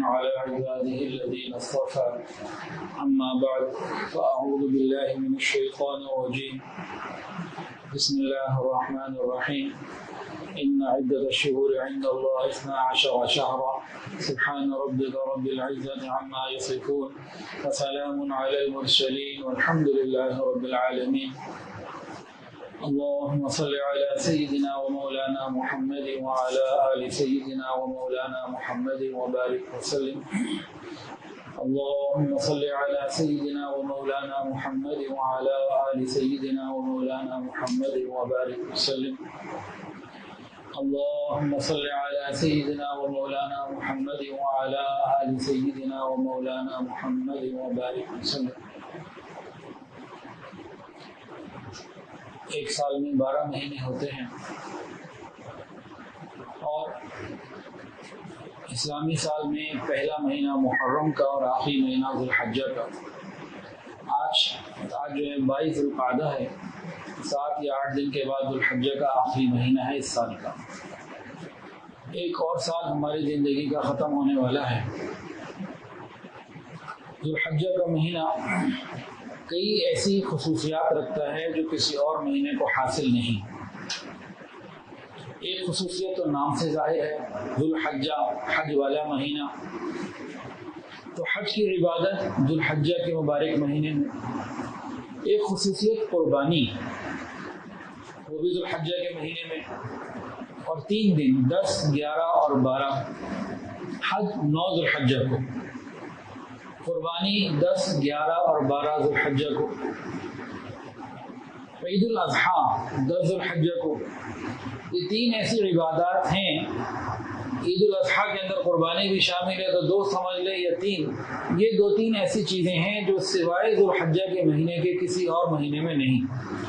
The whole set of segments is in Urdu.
على عباده الذين اصطفى أما بعد فأعوذ بالله من الشيطان الرجيم بسم الله الرحمن الرحيم إن عدة الشهور عند الله 12 شهرا سبحان ربك رب العزة عما يصفون وسلام على المرسلين والحمد لله رب العالمين اللهم صل على سيدنا ومولانا محمد وعلى آل سيدنا ومولانا محمد وبارك وسلم اللهم صل على سيدنا ومولانا محمد وعلى آل سيدنا ومولانا محمد وبارك وسلم اللهم صل على سيدنا ومولانا محمد وعلى آل سيدنا ومولانا محمد وبارك وسلم. ایک سال میں 12 مہینے ہوتے ہیں اور اسلامی سال میں پہلا مہینہ محرم کا اور آخری مہینہ ذو الحجہ کا. آج جو ہے 22 ذو القعدہ ہے. 7 یا 8 دن کے بعد ذو الحجہ کا آخری مہینہ ہے اس سال کا. ایک اور سال ہماری زندگی کا ختم ہونے والا ہے. ذو الحجہ کا مہینہ کئی ایسی خصوصیات رکھتا ہے جو کسی اور مہینے کو حاصل نہیں. ایک خصوصیت تو نام سے ظاہر ہے، ذو الحجہ حج والا مہینہ. تو حج کی عبادت ذو الحجہ کے مبارک مہینے میں. ایک خصوصیت قربانی، وہ بھی ذو الحجہ کے مہینے میں. اور 3 دن 10، 11 اور 12. حج 9 ذو الحجہ کو، قربانی 10، 11 اور 12 ذو الحجہ کو. عید الاضحیٰ 10 ذو الحجہ کو. یہ 3 ایسی عبادات ہیں. عید الاضحیٰ کے اندر قربانی بھی شامل ہے تو 2 سمجھ لے یا 3. یہ 2-3 ایسی چیزیں ہیں جو سوائے ذو الحجہ کے مہینے کے کسی اور مہینے میں نہیں.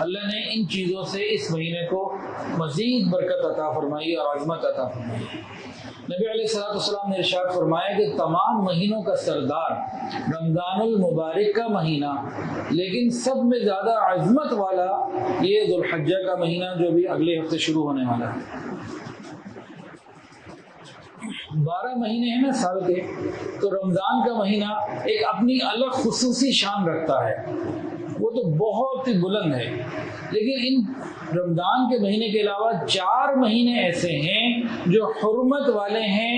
اللہ نے ان چیزوں سے اس مہینے کو مزید برکت عطا فرمائی اور عظمت عطا فرمائی. نبی علیہ السلام نے ارشاد فرمایا کہ تمام مہینوں کا سردار رمضان المبارک کا مہینہ، لیکن سب میں زیادہ عظمت والا یہ ذو الحجہ کا مہینہ جو بھی اگلے ہفتے شروع ہونے والا ہے. 12 مہینے ہیں نا سال کے، تو رمضان کا مہینہ ایک اپنی الگ خصوصی شان رکھتا ہے. وہ تو بہت ہی بلند ہے. لیکن ان رمضان کے مہینے کے علاوہ 4 مہینے ایسے ہیں جو حرمت والے ہیں،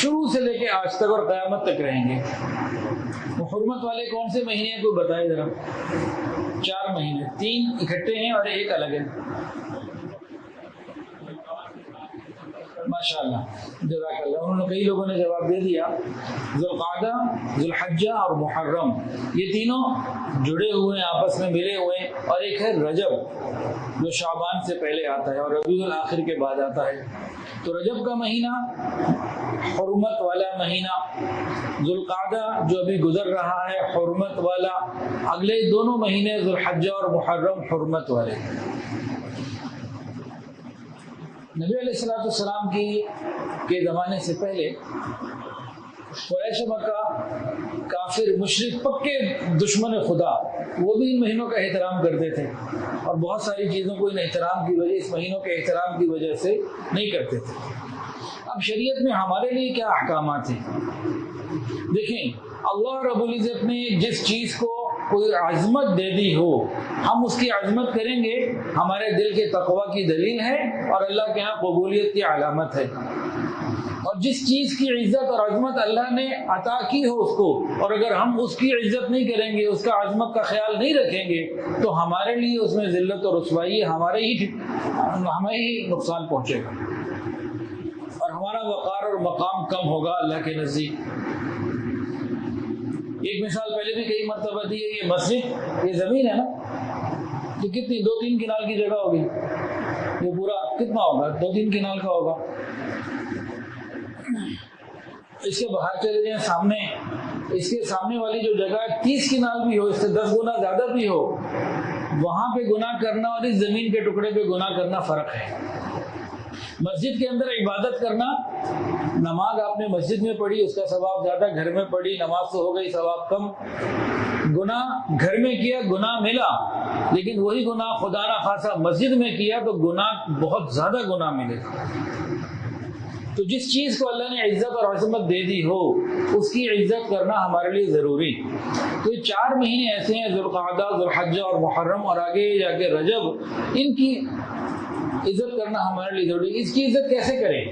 شروع سے لے کے آج تک اور قیامت تک رہیں گے. وہ حرمت والے کون سے مہینے ہیں کوئی بتائے ذرا؟ 4 مہینے، 3 اکٹھے ہیں اور 1 الگ ہے. ماشاء اللہ، جزاک اللہ. انہوں نے کئی لوگوں نے جواب دے دیا. ذو القعدہ، ذو الحجہ اور محرم، یہ تینوں جڑے ہوئے ہیں، آپس میں ملے ہوئے ہیں. اور ایک ہے رجب جو شعبان سے پہلے آتا ہے اور ربیع الاخر کے بعد آتا ہے. تو رجب کا مہینہ حرمت والا مہینہ، ذو القعدہ جو ابھی گزر رہا ہے حرمت والا، اگلے دونوں مہینے ذو الحجہ اور محرم حرمت والے. نبی علیہ السلام کے زمانے سے پہلے قریش مکہ، کافر مشرک پکے دشمن خدا، وہ بھی ان مہینوں کا احترام کرتے تھے اور بہت ساری چیزوں کو ان احترام کی وجہ، اس مہینوں کے احترام کی وجہ سے نہیں کرتے تھے. اب شریعت میں ہمارے لیے کیا احکامات ہیں؟ دیکھیں، اللہ رب العزت نے جس چیز کو کوئی عظمت دے دی ہو، ہم اس کی عظمت کریں گے، ہمارے دل کے تقوی کی دلیل ہے اور اللہ کے ہاں قبولیت کی علامت ہے. اور جس چیز کی عزت اور عظمت اللہ نے عطا کی ہو اس کو، اور اگر ہم اس کی عزت نہیں کریں گے، اس کا عظمت کا خیال نہیں رکھیں گے، تو ہمارے لیے اس میں ذلت اور رسوائی، ہمیں ہی نقصان پہنچے گا اور ہمارا وقار اور مقام کم ہوگا اللہ کے نزدیک. ایک مثال پہلے بھی کئی مرتبہ دی ہے. یہ مسجد، یہ زمین ہے نا، تو کتنی 2-3 کنال کی جگہ ہوگی. یہ پورا کتنا ہوگا؟ 2-3 کنال کا ہوگا. اس کے باہر چلے جائیں سامنے، اس کے سامنے والی جو جگہ 30 کنال بھی ہو، اس سے 10 گنا زیادہ بھی ہو، وہاں پہ گناہ کرنا اور اس زمین کے ٹکڑے پہ گناہ کرنا فرق ہے. مسجد کے اندر عبادت کرنا، نماز آپ نے مسجد میں پڑھی اس کا ثواب زیادہ، گھر میں پڑھی نماز تو ہو گئی ثواب کم. گناہ گھر میں کیا گناہ ملا، لیکن وہی گناہ خدا نہ خاصا مسجد میں کیا تو گناہ بہت زیادہ گناہ ملے. تو جس چیز کو اللہ نے عزت اور عظمت دے دی ہو اس کی عزت کرنا ہمارے لیے ضروری. تو یہ 4 مہینے ایسے ہیں ذوالقعدہ، ذوالحجہ اور محرم اور آگے جا کے رجب، ان کی عزت کرنا ہمارے لیے ضروری. اس کی عزت کیسے کریں؟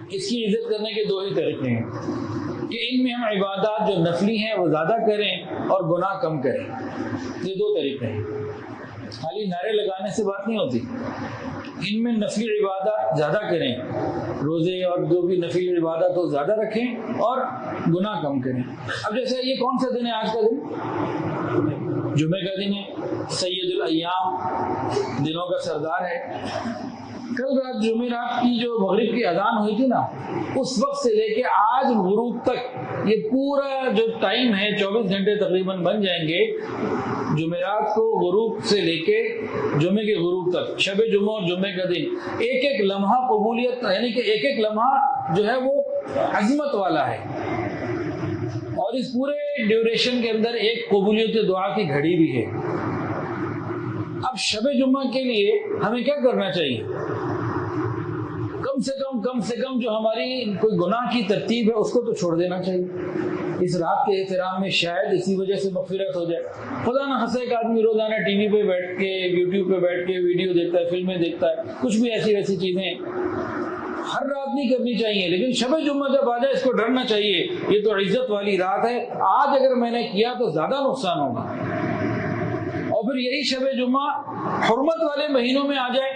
اس کی عزت کرنے کے 2 ہی طریقے ہیں کہ ان میں ہم عبادات جو نفلی ہیں وہ زیادہ کریں اور گناہ کم کریں. یہ 2 طریقے ہیں. خالی نعرے لگانے سے بات نہیں ہوتی. ان میں نفلی عبادات زیادہ کریں، روزے اور جو بھی نفلی عبادات ہو زیادہ رکھیں اور گناہ کم کریں. اب جیسے یہ کون سا دن ہے؟ آج کا دن جمعے کا دن ہے، سید الایام، دنوں کا سردار ہے. کل رات جمعرات کی جو مغرب کی اذان ہوئی تھی نا، اس وقت سے لے کے آج غروب تک یہ پورا جو ٹائم ہے 24 گھنٹے تقریباً بن جائیں گے. جمعرات کو غروب سے لے کے جمعے کے غروب تک، شب جمعہ اور جمعے کا دن، ایک ایک لمحہ قبولیت، یعنی کہ ایک ایک لمحہ جو ہے وہ عظمت والا ہے. اور اس پورے ڈیوریشن کے اندر ایک قبولیت دعا کی گھڑی بھی ہے. اب شب جمعہ کے لیے ہمیں کیا کرنا چاہیے؟ کم سے کم جو ہماری کوئی گناہ کی ترتیب ہے اس کو تو چھوڑ دینا چاہیے. اس رات کے احترام میں شاید اسی وجہ سے مغفرت ہو جائے. خدا نہ خاصا ایک آدمی روزانہ ٹی وی پہ بیٹھ کے، یوٹیوب پہ بیٹھ کے ویڈیو دیکھتا ہے، فلمیں دیکھتا ہے، کچھ بھی ایسی چیزیں ہر رات نہیں کرنی چاہیے. لیکن شب جمعہ جب آ جائے اس کو ڈرنا چاہیے، یہ تو عزت والی رات ہے، آج اگر میں نے کیا تو زیادہ نقصان ہوگا. اور پھر یہی شب جمعہ حرمت والے مہینوں میں آ جائے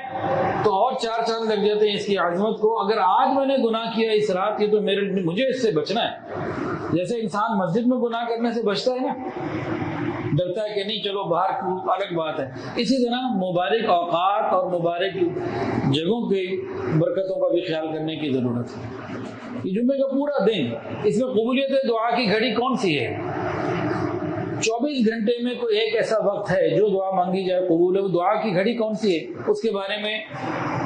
تو اور 4 چاند لگ جاتے ہیں اس کی عظمت کو. اگر آج میں نے گناہ کیا اس رات کی تو مجھے اس سے بچنا ہے. جیسے انسان مسجد میں گناہ کرنے سے بچتا ہے نا، ڈرتا ہے کہ نہیں چلو باہر، الگ بات ہے. اسی طرح مبارک اوقات اور مبارک جگہوں کی برکتوں کا بھی خیال کرنے کی ضرورت ہے. یہ جمعے کا پورا دن، اس میں قبولیت دعا کی گھڑی کون سی ہے؟ 24 گھنٹے میں کوئی ایک ایسا وقت ہے جو دعا مانگی جائے قبول ہے. دعا کی گھڑی کون سی ہے؟ اس کے بارے میں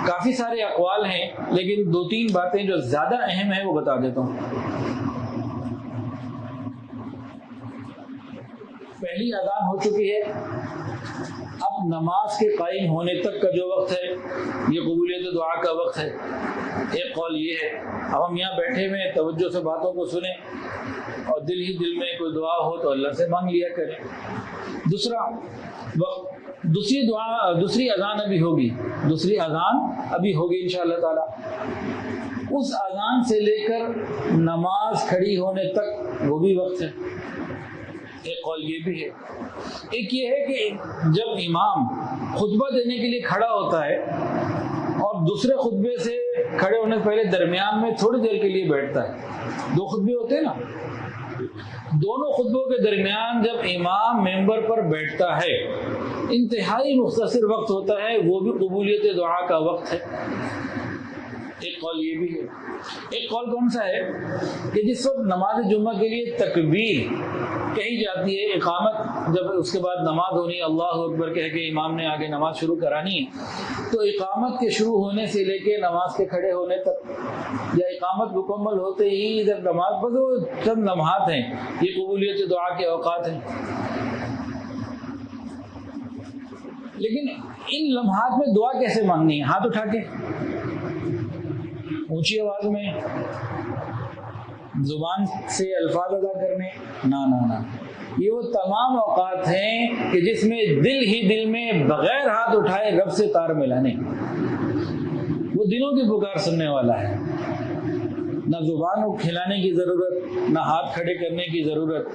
کافی سارے اقوال ہیں، لیکن 2-3 باتیں جو زیادہ اہم ہیں وہ بتا دیتا ہوں. پہلی اذان ہو چکی ہے، اب نماز کے قائم ہونے تک کا جو وقت ہے یہ قبولیت دعا کا وقت ہے. ایک قول یہ ہے. اب ہم یہاں بیٹھے ہوئے توجہ سے باتوں کو سنیں اور دل ہی دل میں کوئی دعا ہو تو اللہ سے مانگ لیا کریں. دوسرا وقت، دوسری اذان ابھی ہوگی، انشاءاللہ تعالی. اس اذان سے لے کر نماز کھڑی ہونے تک وہ بھی وقت ہے. ایک قول یہ بھی ہے. ایک یہ ہے کہ جب امام خطبہ دینے کے لیے کھڑا ہوتا ہے اور دوسرے خطبے سے کھڑے ہونے سے پہلے درمیان میں تھوڑی دیر کے لیے بیٹھتا ہے. 2 خطبے ہوتے ہیں نا، دونوں خطبوں کے درمیان جب امام ممبر پر بیٹھتا ہے انتہائی مختصر وقت ہوتا ہے، وہ بھی قبولیت دعا کا وقت ہے. ایک قول یہ بھی ہے. ایک قول کون سا ہے کہ جس وقت نماز جمعہ کے لیے تکبیر کہی جاتی ہے، اقامت جب اس کے بعد نماز ہونی، اللہ اکبر کہہ کے امام نے آگے نماز شروع کرانی ہے، تو اقامت کے شروع ہونے سے لے کے نماز کے کھڑے ہونے تک یا اقامت مکمل ہوتے ہی جب نماز، بس وہ چند لمحات ہیں، یہ قبولیت دعا کے اوقات ہیں. لیکن ان لمحات میں دعا کیسے مانگنی ہے؟ ہاتھ اٹھا کے، اونچی آواز میں، زبان سے الفاظ ادا کرنے؟ نہ. یہ وہ تمام اوقات ہیں کہ جس میں دل ہی دل میں بغیر ہاتھ اٹھائے رب سے تار ملانے. وہ دلوں کی پکار سننے والا ہے. نہ زبان کو کھلانے کی ضرورت، نہ ہاتھ کھڑے کرنے کی ضرورت.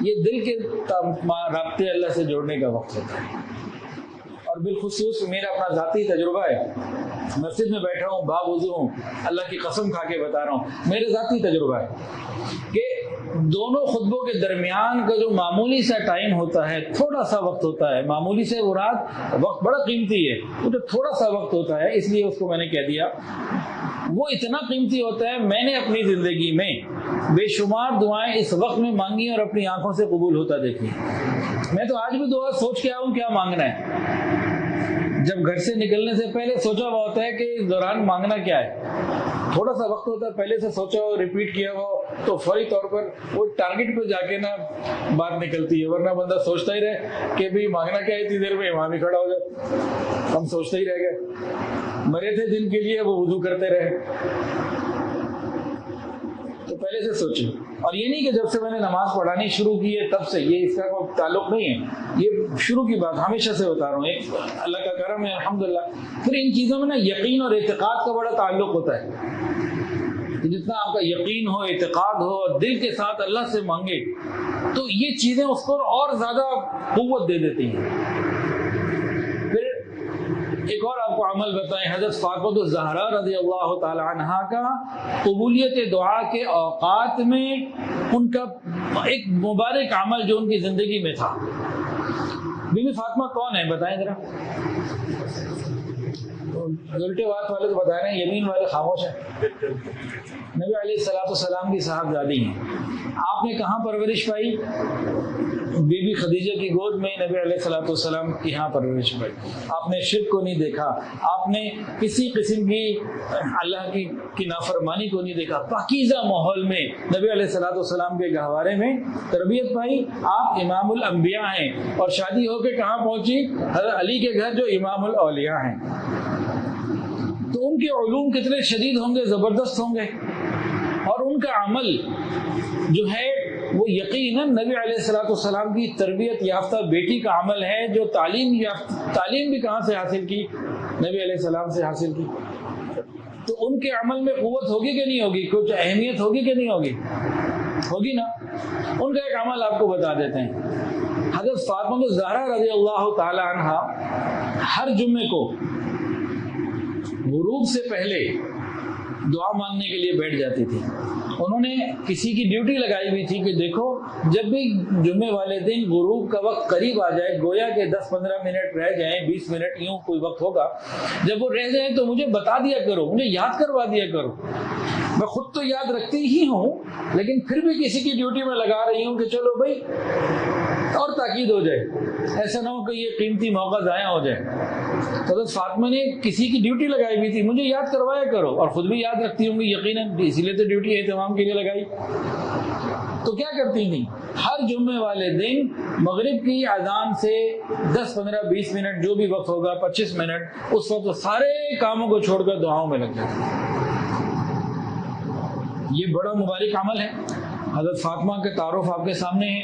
یہ دل کے رابطے اللہ سے جوڑنے کا وقت ہوتا ہے. اور بالخصوص میرا اپنا ذاتی تجربہ ہے، مسجد میں بیٹھا ہوں، باوضو ہوں، اللہ کی قسم کھا کے بتا رہا ہوں، میرے ذاتی تجربہ ہے کہ دونوں خطبوں کے درمیان کا جو معمولی سا ٹائم ہوتا ہے، تھوڑا سا وقت ہوتا ہے، معمولی سے مراد وقت بڑا قیمتی ہے، وہ جو تھوڑا سا وقت ہوتا ہے، اس لیے اس کو میں نے کہہ دیا، وہ اتنا قیمتی ہوتا ہے. میں نے اپنی زندگی میں بے شمار دعائیں اس وقت میں مانگی اور اپنی آنکھوں سے قبول ہوتا دیکھی. میں تو آج بھی دعا سوچ کے آؤں کیا مانگنا ہے. جب گھر سے نکلنے سے پہلے سوچا ہوا ہوتا ہے کہ اس دوران مانگنا کیا ہے. تھوڑا سا وقت ہوتا ہے، پہلے سے سوچا ہو، ریپیٹ کیا ہو، تو فوری طور پر وہ ٹارگٹ پہ جا کے نا بات نکلتی ہے. ورنہ بندہ سوچتا ہی رہے کہ بھئی مانگنا کیا ہے، اتنی دیر میں امام ہی کھڑا ہو جائے، ہم سوچتے ہی رہ گئے. مرے تھے جن کے لیے وہ وضو کرتے رہے. تو پہلے سے سوچیں. اور یہ نہیں کہ جب سے میں نے نماز پڑھانی شروع کی ہے تب سے، یہ اس کا کوئی تعلق نہیں ہے، یہ شروع کی بات ہمیشہ سے بتا رہا ہوں. ایک اللہ کا کرم ہے الحمدللہ. پھر ان چیزوں میں نا یقین اور اعتقاد کا بڑا تعلق ہوتا ہے. جتنا آپ کا یقین ہو، اعتقاد ہو اور دل کے ساتھ اللہ سے مانگے تو یہ چیزیں اس کو اور زیادہ قوت دے دیتی ہیں. پھر ایک اور آپ کو عمل بتائیں. حضرت فاطمہ الزہرا رضی اللہ تعالی عنہا کا قبولیت دعا کے اوقات میں ان کا ایک مبارک عمل جو ان کی زندگی میں تھا. بی بی فاطمہ کون ہے بتائیں ذرا. الٹے بات والے تو بتا رہے ہیں، یمین والے خاموش ہیں. نبی علیہ الصلوۃ والسلام کی صاحبزادی ہیں. آپ نے کہاں پرورش پائی؟ بی بی خدیجہ کی گود میں نبی علیہ الصلوۃ والسلام کی یہاں پرورش پائی. آپ نے شرک کو نہیں دیکھا، آپ نے کسی قسم کی اللہ کی نافرمانی کو نہیں دیکھا. پاکیزہ ماحول میں نبی علیہ الصلوۃ والسلام کے گہوارے میں تربیت پائی. آپ امام الانبیاء ہیں اور شادی ہو کے کہاں پہنچی؟ حضرت علی کے گھر جو امام الاولیاء ہیں. تو ان کے علوم کتنے شدید ہوں گے، زبردست ہوں گے. اور ان کا عمل جو ہے وہ یقیناً نبی علیہ الصلوۃ والسلام کی تربیت یافتہ بیٹی کا عمل ہے جو تعلیم بھی کہاں سے حاصل کی؟ نبی علیہ السلام سے حاصل کی. تو ان کے عمل میں قوت ہوگی کہ نہیں ہوگی؟ کچھ اہمیت ہوگی کہ نہیں ہوگی؟ ہوگی نا. ان کا ایک عمل آپ کو بتا دیتے ہیں. حضرت فاطمہ الزہرا رضی اللہ تعالی عنہا ہر جمعے کو غروب سے پہلے دعا مانگنے کے لیے بیٹھ جاتی تھی. انہوں نے کسی کی ڈیوٹی لگائی ہوئی تھی کہ دیکھو جب بھی جمعے والے دن غروب کا وقت قریب آ جائے، گویا کہ 10-15 منٹ رہ جائیں، 20 منٹ یوں کوئی وقت ہوگا، جب وہ رہ جائیں تو مجھے بتا دیا کرو، مجھے یاد کروا دیا کرو. میں خود تو یاد رکھتی ہی ہوں لیکن پھر بھی کسی کی ڈیوٹی میں لگا رہی ہوں کہ چلو بھائی اور تاکید ہو جائے، ایسا نہ ہو کہ یہ قیمتی موقع ضائع ہو جائے. حضرت فاطمہ نے کسی کی ڈیوٹی لگائی ہوئی تھی، مجھے یاد کروایا کرو، اور خود بھی یاد رکھتی ہوں گی یقیناً، اسی لیے تو ڈیوٹی اہتمام کے لیے لگائی. تو کیا کرتی تھیں؟ ہر جمعے والے دن مغرب کی اذان سے 10-15-20 منٹ جو بھی وقت ہوگا، 25 منٹ، اس وقت سارے کاموں کو چھوڑ کر دعاؤں میں لگ جاتے. یہ بڑا مبارک عمل ہے. حضرت فاطمہ کے تعارف آپ کے سامنے ہے،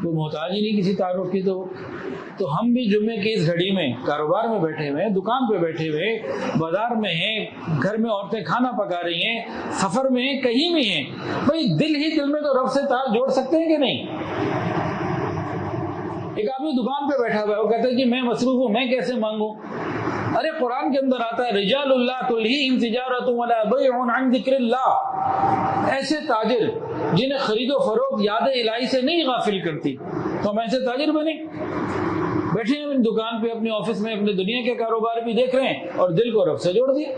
کوئی محتاج ہی نہیں کسی تعارف کی. تو ہم بھی جمعے کی اس گھڑی میں کاروبار میں بیٹھے ہوئے ہیں، دکان پہ بیٹھے ہوئے، بازار میں ہیں، گھر میں عورتیں کھانا پکا رہی ہیں، سفر میں ہیں، کہیں بھی ہیں، بھائی دل ہی دل میں تو رب سے تار جوڑ سکتے ہیں کہ نہیں؟ ایک آدمی دکان پہ بیٹھا ہوا ہے، وہ کہتا ہے کہ میں مصروف ہوں، میں کیسے مانگوں؟ ارے قرآن کے اندر آتا ہے رجال اللہ تلہیہم تجارۃ ولا بیع عن ذکر اللہ، ایسے تاجر جنہیں خرید و فروخت یاد الہی سے نہیں غافل کرتی. تو ہم ایسے تاجر بنے، بیٹھے ہیں دکان پہ، اپنے آفس میں، اپنے دنیا کے کاروبار بھی دیکھ رہے ہیں اور دل کو رب سے جوڑ دیا.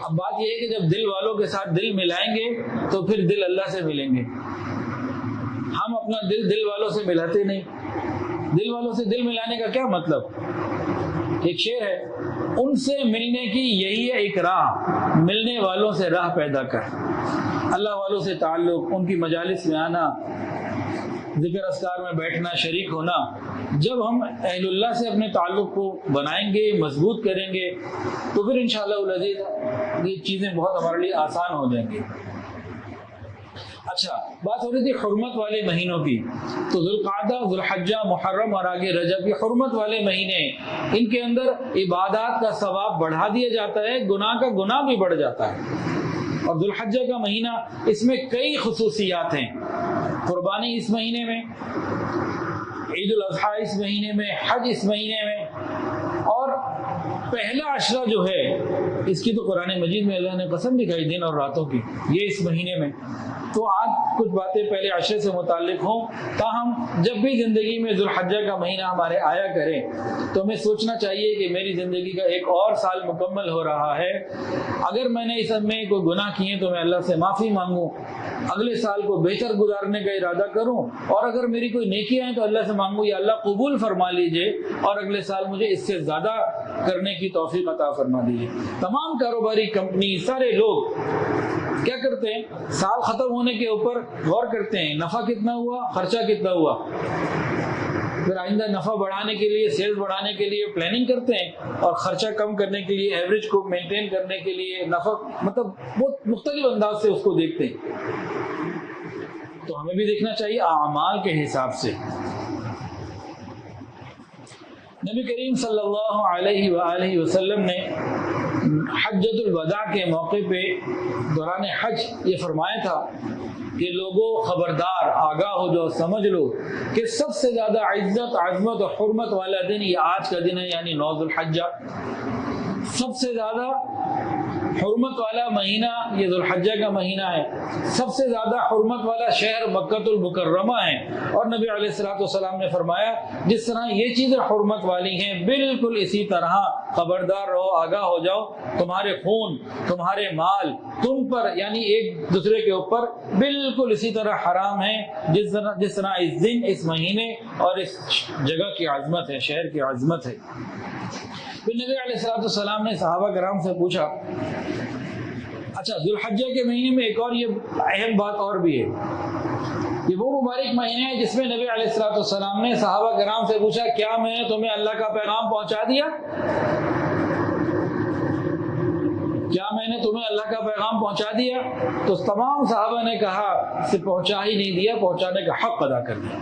اب بات یہ ہے کہ جب دل والوں کے ساتھ دل ملائیں گے تو پھر دل اللہ سے ملیں گے. ہم اپنا دل والوں سے ملاتے نہیں. دل والوں سے دل ملانے کا کیا مطلب؟ ایک شعر ہے، ان سے ملنے کی یہی ہے ایک راہ، ملنے والوں سے راہ پیدا کر. اللہ والوں سے تعلق، ان کی مجالس میں آنا، ذکر اذکار میں بیٹھنا، شریک ہونا. جب ہم اہل اللہ سے اپنے تعلق کو بنائیں گے، مضبوط کریں گے، تو پھر انشاءاللہ العزیز یہ چیزیں بہت ہمارے لیے آسان ہو جائیں گی. اچھا، بات ہو رہی تھی حرمت والے مہینوں کی. تو ذوالقعدہ، ذوالحجہ، محرم اور آگے رجب، یہ حرمت والے مہینے، ان کے اندر عبادات کا ثواب بڑھا دیا جاتا ہے، گناہ کا گناہ بھی بڑھ جاتا ہے. اور ذوالحجہ کا مہینہ، اس میں کئی خصوصیات ہیں. قربانی اس مہینے میں، عید الاضحیٰ اس مہینے میں، حج اس مہینے میں، اور پہلا عشرہ جو ہے اس کی تو قرآن مجید میں اللہ نے قسم دکھائی دن اور راتوں کی، یہ اس مہینے میں. تو آج کچھ باتیں پہلے عشرے سے متعلق ہوں، تاہم جب بھی زندگی میں ذوالحجہ کا مہینہ ہمارے آیا کرے تو ہمیں سوچنا چاہیے کہ میری زندگی کا ایک اور سال مکمل ہو رہا ہے. اگر میں نے اس میں کوئی گناہ کیے تو میں اللہ سے معافی مانگوں، اگلے سال کو بہتر گزارنے کا ارادہ کروں، اور اگر میری کوئی نیکیاں ہیں تو اللہ سے مانگوں یا اللہ قبول فرما لیجئے اور اگلے سال مجھے اس سے زیادہ کرنے کی توفیق عطا فرما دیجئے. تمام کاروباری کمپنی، سارے لوگ کیا کرتے ہیں؟ سال ختم ہونے کے اوپر غور کرتے ہیں، نفع کتنا ہوا، خرچہ کتنا ہوا. پھر آئندہ نفع بڑھانے کے لیے، سیلز بڑھانے کے لیے پلاننگ کرتے ہیں، اور خرچہ کم کرنے کے لیے، ایوریج کو مینٹین کرنے کے لیے، نفع مطلب بہت مختلف انداز سے اس کو دیکھتے ہیں۔ تو ہمیں بھی دیکھنا چاہیے اعمال کے حساب سے۔ نبی کریم صلی اللہ علیہ وآلہ وسلم نے حجۃ الوداع کے موقع پہ دوران حج یہ فرمایا تھا کہ لوگوں خبردار، آگاہ ہو جاؤ، سمجھ لو کہ سب سے زیادہ عزت، عظمت اور حرمت والا دن یہ آج کا دن ہے، یعنی 9 ذو الحجہ۔ سب سے زیادہ حرمت والا مہینہ یہ ذو الحجہ کا مہینہ ہے۔ سب سے زیادہ حرمت والا شہر مکہ المکرمہ ہے، اور نبی علیہ الصلوۃ والسلام نے فرمایا جس طرح یہ چیزیں حرمت والی ہیں، بالکل اسی طرح خبردار رہو، آگاہ ہو جاؤ، تمہارے خون، تمہارے مال تم پر یعنی ایک دوسرے کے اوپر بالکل اسی طرح حرام ہے جس طرح اس دن، اس مہینے اور اس جگہ کی عظمت ہے، شہر کی عظمت ہے۔ پھر نبی علیہ الصلوۃ والسلام نے صحابہ کرام سے پوچھا، اچھا ذو الحجہ کے مہینے میں ایک اور یہ اہم بات اور بھی ہے، یہ وہ مبارک مہینے ہے جس میں نبی علیہ الصلوۃ والسلام نے صحابہ کرام سے پوچھا، کیا میں نے تمہیں اللہ کا پیغام پہنچا دیا؟ کیا میں نے تمہیں اللہ کا پیغام پہنچا دیا؟ تو تمام صحابہ نے کہا کہ پہنچا ہی نہیں دیا، پہنچانے کا حق ادا کر دیا۔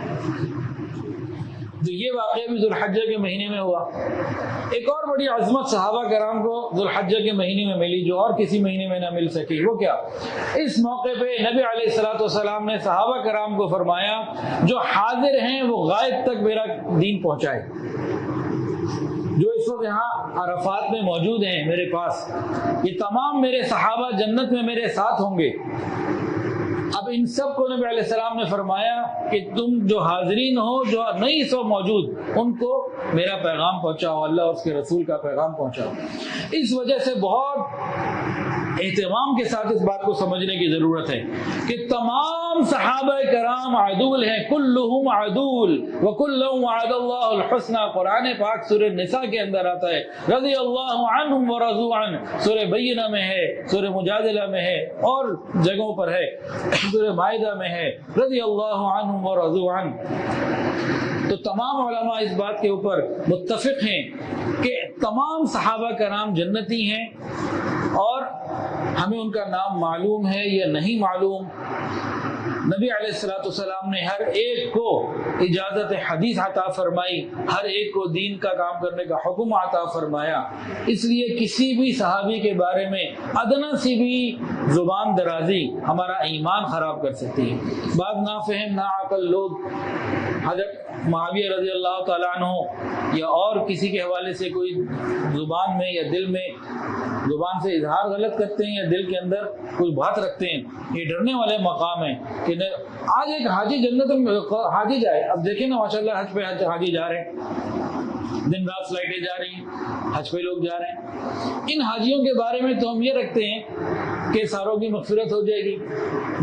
تو یہ واقعہ بھی ذو الحجہ کے مہینے میں ہوا۔ ایک اور بڑی عظمت صحابہ کرام کو ذو الحجہ کے مہینے میں ملی جو اور کسی مہینے میں نہ مل سکی، وہ کیا؟ اس موقع پہ نبی علیہ الصلوۃ والسلام نے صحابہ کرام کو فرمایا جو حاضر ہیں وہ غائب تک میرا دین پہنچائے۔ جو اس وقت یہاں عرفات میں موجود ہیں میرے پاس، یہ تمام میرے صحابہ جنت میں میرے ساتھ ہوں گے۔ اب ان سب کو نبی علیہ السلام نے فرمایا کہ تم جو حاضرین ہو، جو نہیں سو موجود، ان کو میرا پیغام پہنچاؤ، اللہ اور اس کے رسول کا پیغام پہنچاؤ۔ اس وجہ سے بہت اہتمام کے ساتھ اس بات کو سمجھنے کی ضرورت ہے کہ تمام صحابہ کرام عدول ہیں، کلہم عدول وکلہم وعد اللہ الحسنى۔ قرآن پاک سورہ نساء کے اندر آتا ہے، رضی اللہ عنہم ورضوا عنہ، سورہ بینہ میں ہے، سورہ مجادلہ میں ہے، اور جگہوں پر ہے، سورہ مائدہ میں ہے، رضی اللہ عنہم ورضوا عنہ۔ تو تمام علماء اس بات کے اوپر متفق ہیں کہ تمام صحابہ کرام جنتی ہیں، اور ہمیں ان کا نام معلوم ہے یا نہیں معلوم، نبی علیہ الصلوۃ والسلام نے ہر ایک کو اجازت حدیث عطا فرمائی، ہر ایک کو دین کا کام کرنے کا حکم عطا فرمایا۔ اس لیے کسی بھی صحابی کے بارے میں ادنا سی بھی زبان درازی ہمارا ایمان خراب کر سکتی ہے۔ بعض نافہم ناعقل لوگ حضرت معاویہ رضی اللہ تعالیٰ عنہ یا اور کسی کے حوالے سے کوئی زبان میں یا دل میں زبان سے اظہار غلط کرتے ہیں، یا دل کے اندر کوئی بات رکھتے ہیں، یہ ڈرنے والے مقام ہیں کہ آج ایک حاجی جنت میں حاجی جائے، اب دیکھیں نا ماشاءاللہ حج پہ حاجی جا رہے ہیں، دن رات فلائٹیں جا رہی ہیں، حج پہ لوگ جا رہے ہیں۔ ان حاجیوں کے بارے میں تو ہم یہ رکھتے ہیں کہ ساروں کی مغفرت ہو جائے گی۔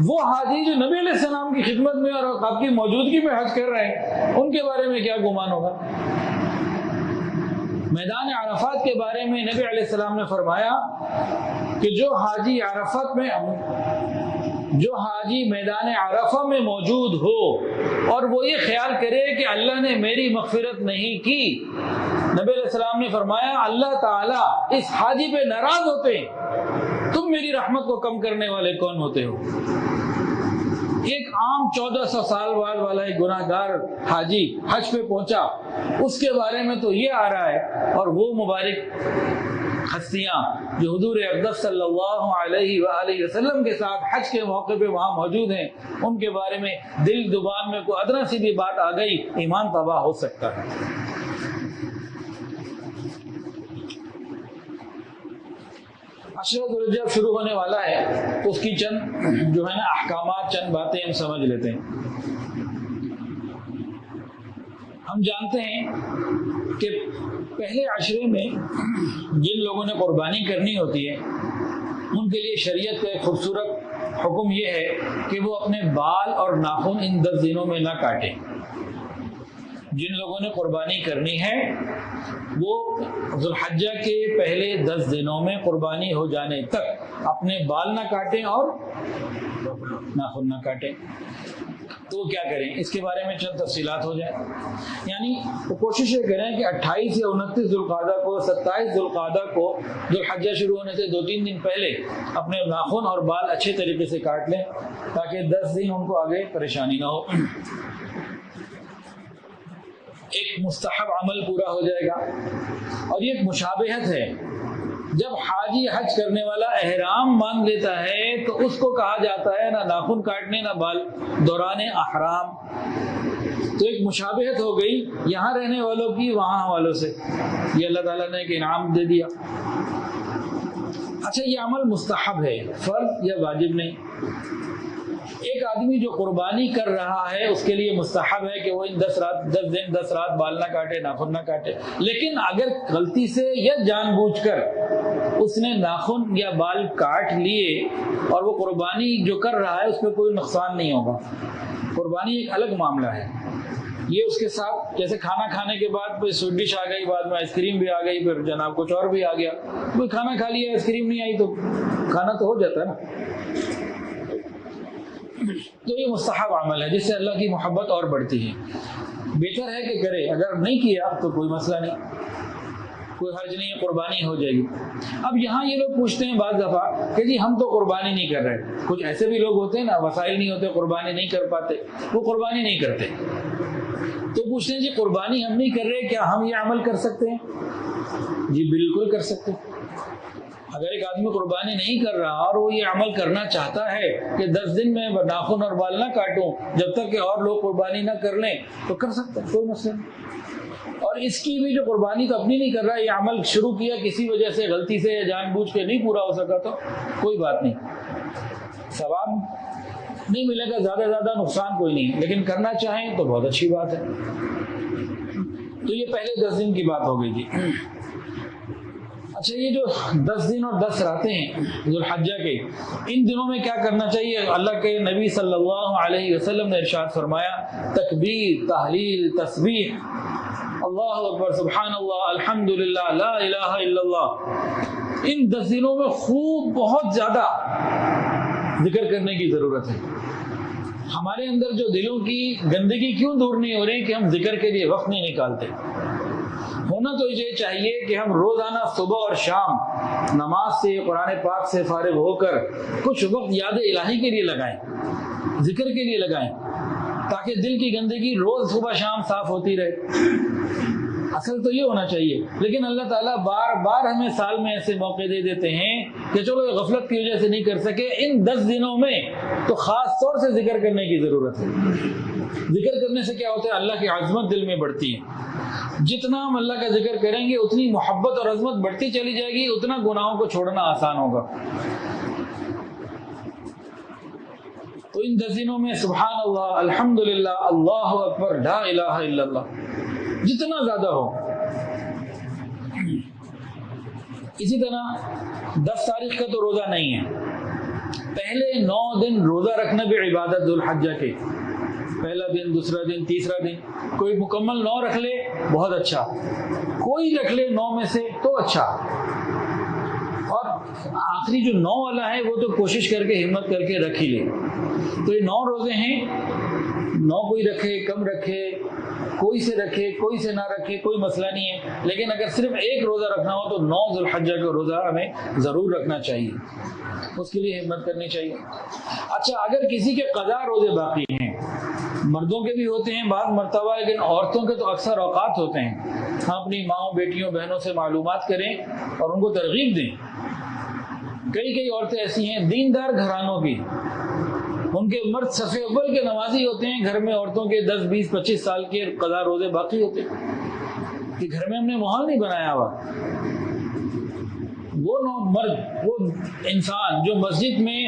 وہ حاجی جو نبی علیہ السلام کی خدمت میں اور آپ کی موجودگی میں حج کر رہے ہیں، ان کے بارے میں کیا گمان ہوگا؟ میدان عرفات کے بارے میں نبی علیہ السلام نے فرمایا کہ جو حاجی میدان عرفہ میں موجود ہو اور وہ یہ خیال کرے کہ اللہ نے میری مغفرت نہیں کی، نبی علیہ السلام نے فرمایا اللہ تعالیٰ اس حاجی پہ ناراض ہوتے ہیں، تم میری رحمت کو کم کرنے والے کون ہوتے ہو؟ ایک عام 1400 سال بعد والا ایک گناہ گار حاجی حج پہ پہنچا، اس کے بارے میں تو یہ آ رہا ہے، اور وہ مبارک ہستیاں جو حضور اقدس صلی اللہ علیہ وآلہ وسلم کے ساتھ حج کے موقع پہ وہاں موجود ہیں، ان کے بارے میں دل زبان میں کوئی ادنا سی بھی بات آ گئی، ایمان تباہ ہو سکتا ہے۔ عشرہ ذو الحجہ شروع ہونے والا ہے تو اس کی چند جو ہے نا احکامات، چند باتیں ہم سمجھ لیتے ہیں۔ ہم جانتے ہیں کہ پہلے عشرے میں جن لوگوں نے قربانی کرنی ہوتی ہے ان کے لیے شریعت کا ایک خوبصورت حکم یہ ہے کہ وہ اپنے بال اور ناخن ان 10 دنوں میں نہ کاٹیں۔ جن لوگوں نے قربانی کرنی ہے وہ ذو الحجہ کے پہلے 10 دنوں میں قربانی ہو جانے تک اپنے بال نہ کاٹیں اور ناخن نہ کاٹیں۔ تو وہ کیا کریں، اس کے بارے میں چند تفصیلات ہو جائیں. یعنی وہ کوشش یہ کریں کہ 28 یا 29 ذوالقعدہ کو، 27 ذوالقعدہ کو ذوالحجہ شروع ہونے سے 2-3 دن پہلے اپنے ناخن اور بال اچھے طریقے سے کاٹ لیں تاکہ 10 دن ان کو آگے پریشانی نہ ہو. ایک مستحب عمل پورا ہو جائے گا. اور یہ ایک مشابہت ہے، جب حاجی حج کرنے والا احرام باندھ لیتا ہے تو اس کو کہا جاتا ہے نہ ناخن کاٹنے نہ بال، دوران احرام. تو ایک مشابہت ہو گئی یہاں رہنے والوں کی وہاں والوں سے، یہ اللہ تعالیٰ نے ایک انعام دے دیا. اچھا، یہ عمل مستحب ہے، فرض یا واجب نہیں. ایک آدمی جو قربانی کر رہا ہے اس کے لیے مستحب ہے کہ وہ ان 10 دن 10 رات بال نہ کاٹے، ناخن نہ کاٹے. لیکن اگر غلطی سے یا جان بوجھ کر اس نے ناخن یا بال کاٹ لیے اور وہ قربانی جو کر رہا ہے اس پہ کوئی نقصان نہیں ہوگا. قربانی ایک الگ معاملہ ہے. یہ اس کے ساتھ جیسے کھانا کھانے کے بعد کوئی سویٹ ڈش آ گئی، بعد میں آئس کریم بھی آ گئی، پھر جناب کچھ اور بھی آ گیا. کوئی کھانا کھا لیا، آئس کریم نہیں آئی تو کھانا تو ہو جاتا ہے نا. تو یہ مستحب عمل ہے جس سے اللہ کی محبت اور بڑھتی ہے. بہتر ہے کہ کرے، اگر نہیں کیا تو کوئی مسئلہ نہیں، کوئی حرج نہیں ہے، قربانی ہو جائے گی. اب یہاں یہ لوگ پوچھتے ہیں بعض دفعہ کہ جی ہم تو قربانی نہیں کر رہے. کچھ ایسے بھی لوگ ہوتے ہیں نا، وسائل نہیں ہوتے، قربانی نہیں کر پاتے، وہ قربانی نہیں کرتے. تو پوچھتے ہیں جی قربانی ہم نہیں کر رہے، کیا ہم یہ عمل کر سکتے ہیں؟ جی بالکل کر سکتے. اگر ایک آدمی قربانی نہیں کر رہا اور وہ یہ عمل کرنا چاہتا ہے کہ 10 دن میں ناخن اور بال نہ کاٹوں جب تک کہ اور لوگ قربانی نہ کر لیں، تو کر سکتا ہے، کوئی مسئلہ نہیں. اور اس کی بھی جو قربانی تو اپنی نہیں کر رہا، یہ عمل شروع کیا کسی وجہ سے، غلطی سے یا جان بوجھ کے نہیں پورا ہو سکا تو کوئی بات نہیں، ثواب نہیں ملے گا، زیادہ نقصان کوئی نہیں. لیکن کرنا چاہیں تو بہت اچھی بات ہے. تو یہ پہلے 10 دن کی بات ہو گئی تھی. اچھا، یہ جو 10 دن اور 10 راتیں ہیں ذوالحجہ کے، ان دنوں میں کیا کرنا چاہیے؟ اللہ کے نبی صلی اللہ علیہ وسلم نے ارشاد فرمایا، تکبیر، تحلیل، تسبیح، اللہ اکبر، سبحان اللہ، الحمدللہ، لا الہ الا اللہ، ان 10 دنوں میں خوب بہت زیادہ ذکر کرنے کی ضرورت ہے. ہمارے اندر جو دلوں کی گندگی کیوں دور نہیں ہو رہی کہ ہم ذکر کے لیے وقت نہیں نکالتے. ہونا تو یہ چاہیے کہ ہم روزانہ صبح اور شام نماز سے، قرآن پاک سے فارغ ہو کر کچھ وقت یاد الہی کے لیے لگائیں، ذکر کے لیے لگائیں، تاکہ دل کی گندگی روز صبح شام صاف ہوتی رہے. اصل تو یہ ہونا چاہیے. لیکن اللہ تعالیٰ بار بار ہمیں سال میں ایسے موقع دے دیتے ہیں کہ چلو یہ غفلت کی وجہ سے نہیں کر سکے، ان 10 دنوں میں تو خاص طور سے ذکر کرنے کی ضرورت ہے. ذکر کرنے سے کیا ہوتا ہے؟ اللہ کی عظمت دل میں بڑھتی ہے. جتنا ہم اللہ کا ذکر کریں گے اتنی محبت اور عظمت بڑھتی چلی جائے گی، اتنا گناہوں کو چھوڑنا آسان ہوگا. تو ان 10 دنوں میں سبحان اللہ، الحمدللہ، اللہ اکبر، لا الہ الا اللہ جتنا زیادہ ہو. اسی طرح 10 تاریخ کا تو روزہ نہیں ہے، پہلے 9 دن روزہ رکھنا بھی عبادت ذوالحجہ کے. پہلا دن، دوسرا دن، تیسرا دن، کوئی مکمل 9 رکھ لے بہت اچھا، کوئی رکھ لے 9 میں سے تو اچھا. اور آخری جو 9 والا ہے وہ تو کوشش کر کے ہمت کر کے رکھ ہی لے. تو یہ 9 روزے ہیں، 9 کوئی رکھے کم رکھے، کوئی سے رکھے کوئی سے نہ رکھے، کوئی مسئلہ نہیں ہے. لیکن اگر صرف ایک روزہ رکھنا ہو تو 9 ذوالحجہ کا روزہ ہمیں ضرور رکھنا چاہیے، اس کے لیے ہمت کرنی چاہیے. اچھا، اگر کسی کے قضا روزے باقی ہیں، مردوں کے بھی ہوتے ہیں بعض مرتبہ، لیکن عورتوں کے تو اکثر اوقات ہوتے ہیں، ہم اپنی ماؤں، بیٹیوں، بہنوں سے معلومات کریں اور ان کو ترغیب دیں. کئی عورتیں ایسی ہیں دیندار گھرانوں کی، ان کے مرد صف اول کے نمازی ہوتے ہیں، گھر میں عورتوں کے 10، 20، 25 سال کے قضا روزے باقی ہوتے ہیں کہ گھر میں ہم نے ماحول نہیں بنایا ہوا. وہ مرد، وہ انسان جو مسجد میں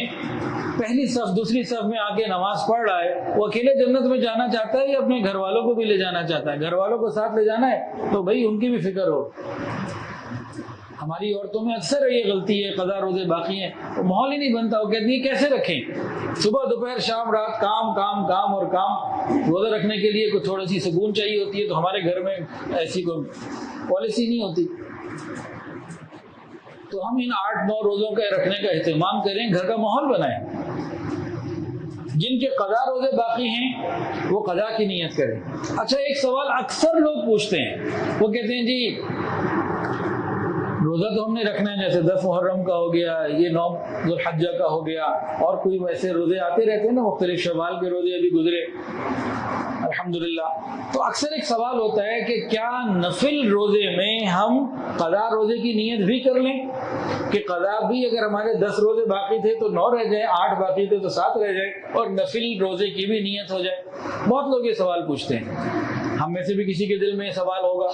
پہلی صف دوسری صف میں آ کے نماز پڑھ رہا ہے، وہ اکیلے جنت میں جانا چاہتا ہے یا اپنے گھر والوں کو بھی لے جانا چاہتا ہے؟ گھر والوں کو ساتھ لے جانا ہے تو بھائی ان کی بھی فکر ہو. ہماری عورتوں میں اکثر یہ غلطی ہے، قضا روزے باقی ہیں، وہ ماحول ہی نہیں بنتا. وہ کہتی ہے کیسے رکھیں؟ صبح دوپہر شام رات کام کام کام اور کام. روزہ رکھنے کے لیے کوئی تھوڑی سی سکون چاہیے ہوتی ہے، تو ہمارے گھر میں ایسی کوئی پالیسی نہیں ہوتی. تو ہم ان 8-9 روزوں کے رکھنے کا اہتمام کریں، گھر کا ماحول بنائیں. جن کے قضا روزے باقی ہیں وہ قضا کی نیت کریں۔ اچھا، ایک سوال اکثر لوگ پوچھتے ہیں، وہ کہتے ہیں جی روزہ تو ہم نے رکھنا ہے، جیسے 10 محرم کا ہو گیا، یہ 9 ذوالحجہ کا ہو گیا، اور کوئی ویسے روزے آتے رہتے ہیں نا، مختلف شوال کے روزے ابھی گزرے الحمدللہ۔ تو اکثر ایک سوال ہوتا ہے کہ کیا نفل روزے میں ہم قضا روزے کی نیت بھی کر لیں، کہ قضا بھی اگر ہمارے 10 روزے باقی تھے تو 9 رہ جائیں، 8 باقی تھے تو 7 رہ جائیں، اور نفل روزے کی بھی نیت ہو جائے۔ بہت لوگ یہ سوال پوچھتے ہیں، ہم میں سے بھی کسی کے دل میں یہ سوال ہوگا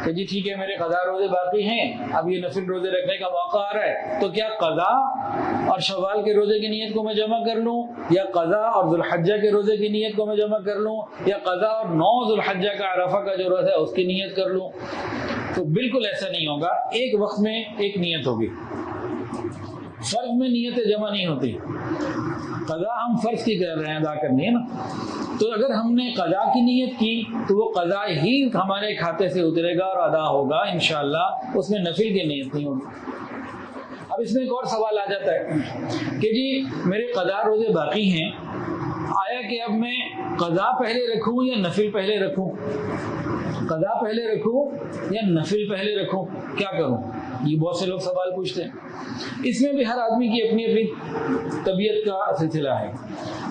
کہ جی ٹھیک ہے، میرے قضا روزے باقی ہیں، اب یہ نفل روزے رکھنے کا موقع آ رہا ہے، تو کیا قضا اور شوال کے روزے کی نیت کو میں جمع کر لوں، یا قضا اور ذوالحجہ کے روزے کی نیت کو میں جمع کر لوں، یا قضا اور 9 ذوالحجہ کا عرفہ کا جو روزہ ہے اس کی نیت کر لوں؟ تو بالکل ایسا نہیں ہوگا، ایک وقت میں ایک نیت ہوگی۔ فرض میں نیتیں جمع نہیں ہوتی، قضا ہم فرض کی کر رہے ہیں، ادا کرنی ہے نا، تو اگر ہم نے قضا کی نیت کی تو وہ قضا ہی ہمارے کھاتے سے اترے گا اور ادا ہوگا انشاءاللہ، اس میں نفل کی نیت نہیں ہوگی۔ اب اس میں ایک اور سوال آ جاتا ہے کہ جی میرے قضا روزے باقی ہیں، آیا کہ اب میں قضا پہلے رکھوں یا نفل پہلے رکھوں، قضا پہلے رکھوں یا نفل پہلے رکھوں، کیا کروں؟ یہ بہت سے لوگ سوال پوچھتے ہیں۔ اس میں بھی ہر آدمی کی اپنی اپنی طبیعت کا سلسلہ ہے۔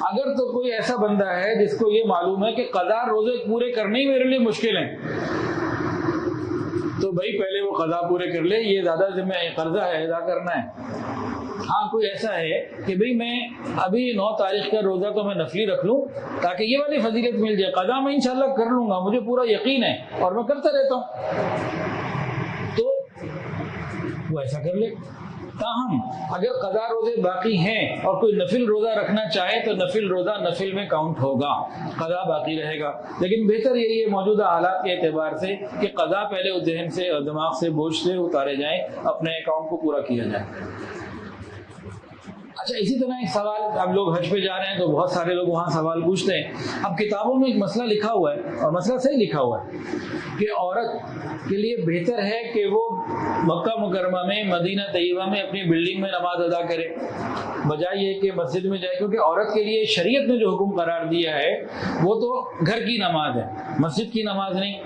اگر تو کوئی ایسا بندہ ہے جس کو یہ معلوم ہے کہ قضا روزے پورے کرنے ہی میرے لیے مشکل ہیں، تو بھائی پہلے وہ قضا پورے کر لے، یہ زیادہ ذمہ قرضہ ہے، ادا کرنا ہے۔ ہاں کوئی ایسا ہے کہ بھئی میں ابھی 9 تاریخ کا روزہ تو میں نفلی رکھ لوں تاکہ یہ والی فضیلت مل جائے، قضا میں انشاءاللہ کر لوں گا، مجھے پورا یقین ہے اور میں کرتا رہتا ہوں، تو وہ ایسا کر لے۔ تاہم اگر قضا روزے باقی ہیں اور کوئی نفل روزہ رکھنا چاہے تو نفل روزہ نفل میں کاؤنٹ ہوگا، قضا باقی رہے گا، لیکن بہتر یہی ہے موجودہ حالات کے اعتبار سے کہ قضا پہلے ذہن سے اور دماغ سے بوجھ سے اتارے جائیں، اپنے اکاؤنٹ کو پورا کیا جائے۔ اچھا، اسی طرح ایک سوال، اب لوگ حج پہ جا رہے ہیں تو بہت سارے لوگ وہاں سوال پوچھتے ہیں۔ اب کتابوں میں ایک مسئلہ لکھا ہوا ہے اور مسئلہ صحیح لکھا ہوا ہے کہ عورت کے لیے بہتر ہے کہ وہ مکہ مکرمہ میں، مدینہ طیبہ میں اپنی بلڈنگ میں نماز ادا کرے بجائے یہ کہ مسجد میں جائے، کیونکہ عورت کے لیے شریعت نے جو حکم قرار دیا ہے وہ تو گھر کی نماز ہے، مسجد کی نماز نہیں۔